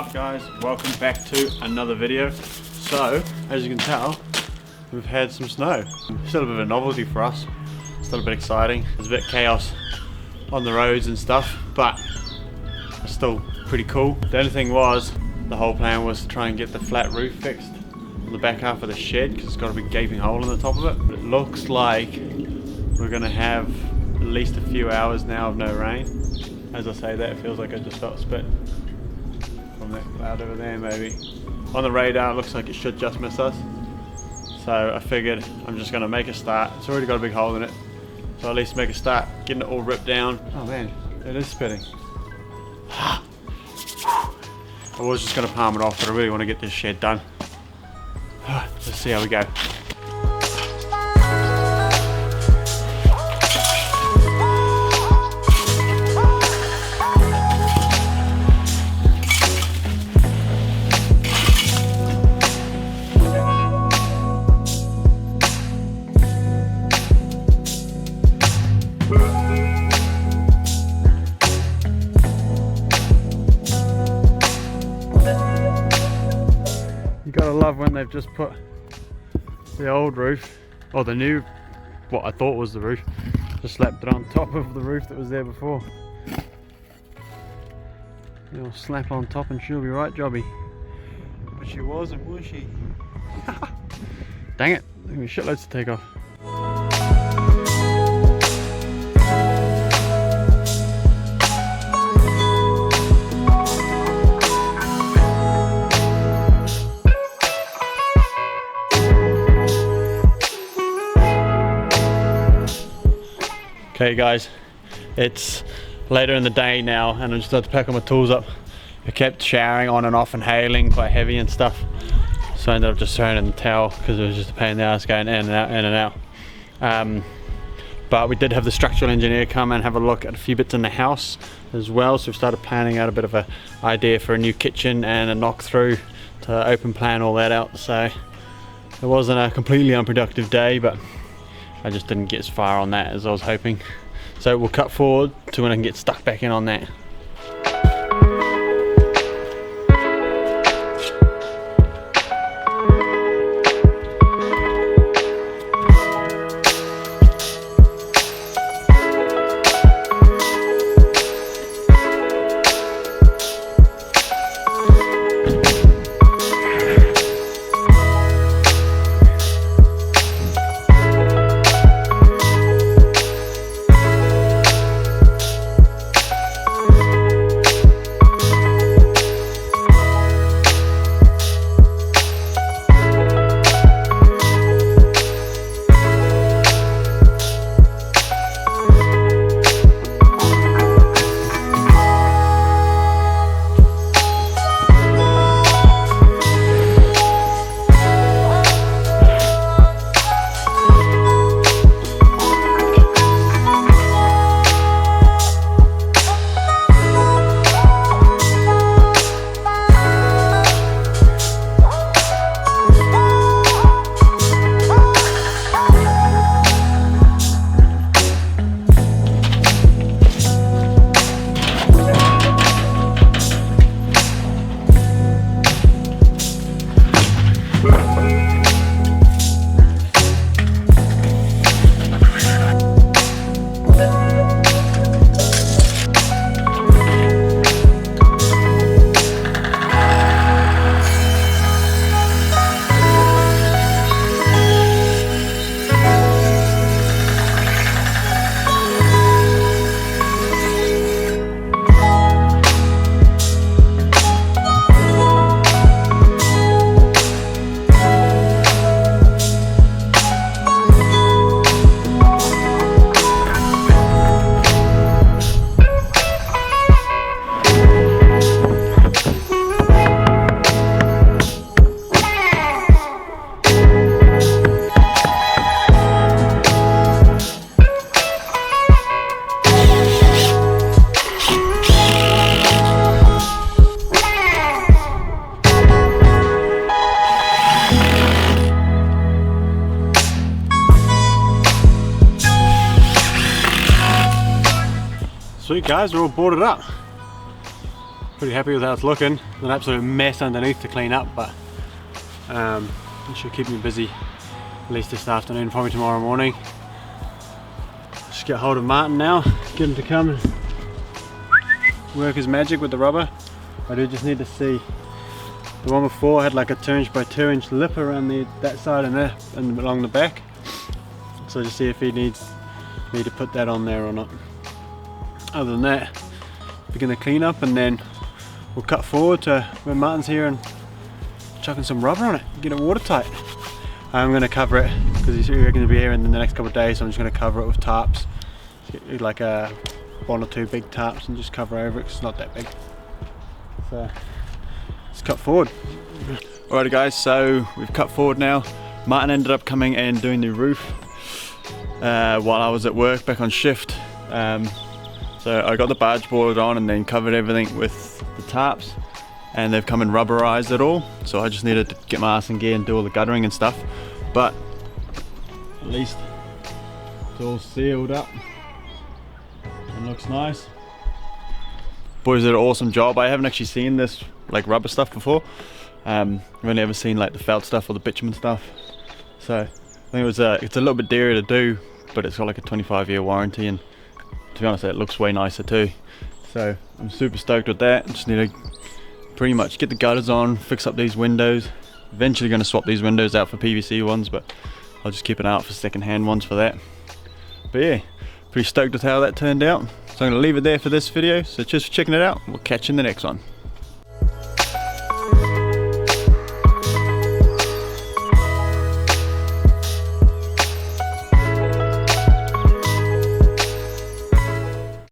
up guys, welcome back to another video. So as you can tell, we've had some snow. Still a bit of a novelty for us, still a bit exciting. There's a bit of chaos on the roads and stuff, but it's still pretty cool. The only thing was, the whole plan was to try and get the flat roof fixed on the back half of the shed because it's got a big gaping hole in the top of it. But it looks like we're gonna have at least a few hours now of no rain. As I say that, it feels like I just felt spit from that cloud over there maybe. On the radar it looks like it should just miss us. So I figured I'm just gonna make a start. It's already got a big hole in it. So at least make a start, getting it all ripped down. Oh man, it is spitting. I was just gonna palm it off, but I really want to get this shed done. Let's see how we go. You gotta love when they've just put the old roof, or the new, what I thought was the roof, just slapped it on top of the roof that was there before. You'll slap on top and she'll be right jobby. But she wasn't, was she? Dang it, there's gonna be shitloads to take off. Okay guys, it's later in the day now and I'm just about to pack all my tools up. I kept showering on and off and hailing quite heavy and stuff, so I ended up just throwing in the towel because it was just a pain in the ass going in and out, in and out. But we did have the structural engineer come and have a look at a few bits in the house as well, so we started planning out a bit of an idea for a new kitchen and a knock through to open plan all that out. So it wasn't a completely unproductive day, but I just didn't get as far on that as I was hoping. So we'll cut forward to when I can get stuck back in on that. Sweet guys, we're all boarded up. Pretty happy with how it's looking. An absolute mess underneath to clean up, but it should keep me busy at least this afternoon, probably tomorrow morning. Just get hold of Martin now, get him to come and work his magic with the rubber. I do just need to see, the one before had like a 2 inch by 2 inch lip around that side and there and along the back. So just see if he needs me to put that on there or not. Other than that, we're going to clean up and then we'll cut forward to when Martin's here and chucking some rubber on it, get it watertight. I'm going to cover it because he's going to be here in the next couple of days, so I'm just going to cover it with tarps. Get like a 1 or 2 big tarps and just cover over it because it's not that big. So let's cut forward. Alrighty guys, so we've cut forward now. Martin ended up coming and doing the roof while I was at work back on shift. So I got the barge board on and then covered everything with the tarps, and they've come and rubberized it all. So I just needed to get my ass in gear and do all the guttering and stuff. But at least it's all sealed up and looks nice. Boys did an awesome job. I haven't actually seen this like rubber stuff before. I've only ever seen like the felt stuff or the bitumen stuff. So I think it's a little bit dearer to do, but it's got like a 25-year warranty, and to be honest it looks way nicer too. So I'm super stoked with that. Just need to pretty much get the gutters on, fix up these windows. Eventually going to swap these windows out for PVC ones, but I'll just keep an eye out for second-hand ones for that. But yeah, pretty stoked with how that turned out. So I'm going to leave it there for this video. So cheers for checking it out. We'll catch you in the next one.